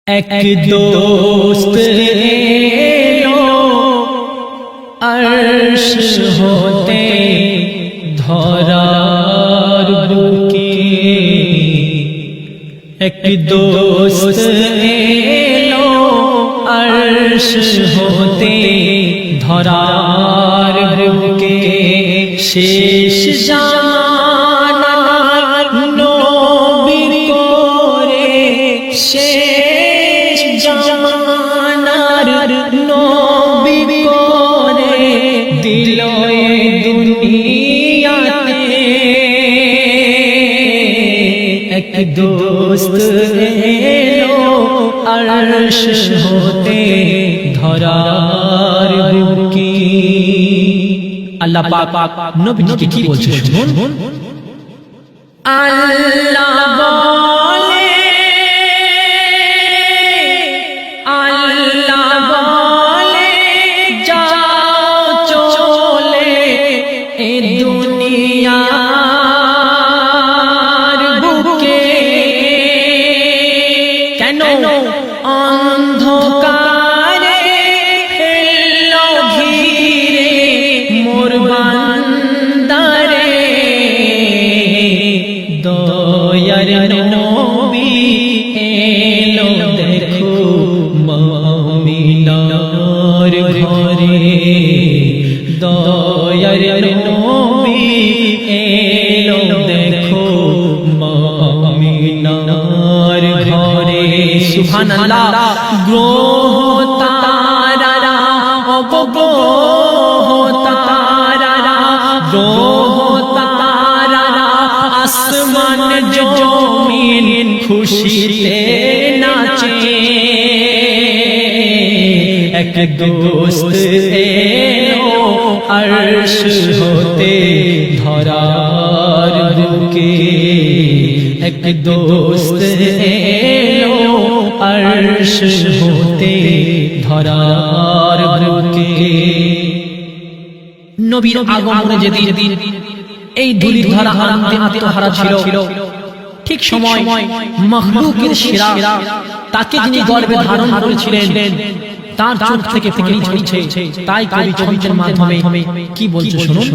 এক দোস্ত এলো আরশ হতে ধরার বুকে, এক দোস্ত এলো আরশ হতে ধরার বুকে, শেষ জামানার নবী করে, শেষ জামানার নবী করে দিল এই দুনিয়াতে এক দোস্ত এলো আরশ হতে ধরার বুকে। আল্লাহ পাক নবীকে কি বলছে শুনুন। আল্লাহ বলে, আল্লাহ বলে যাও চলে এ দুনিয়ার বুকে, কেন অন্ধকারে ফেললো ঘিরে মোর বান্দারে, দয়ার নবী এলো দেখো মুমিনার ঘরে, দয়ার নবী এলো দেখো মুমিনার ঘরে। সুবহানাল্লাহ। গ্রহ তারারা গ্রহ তারারা গ্রহ তারারা আসমান জমিন খুশিতে নাচে, এক দোস্ত এলো আরশ হতে ধরার বুকে, এক দোস্ত এলো আরশ হতে ধরার বুকে। নবীর আগমনে যেদিন এই ধূলির ধারা আনতে আত্মহারা ছিল, ঠিক সময় মাখলুকের সেরা তাকে যিনি গর্ভে ধারণ করেছিলেন তার চোখ থেকে পানি ঝরছে। তাই কবি ছন্দের মাধ্যমে কি বলছে শুনুন।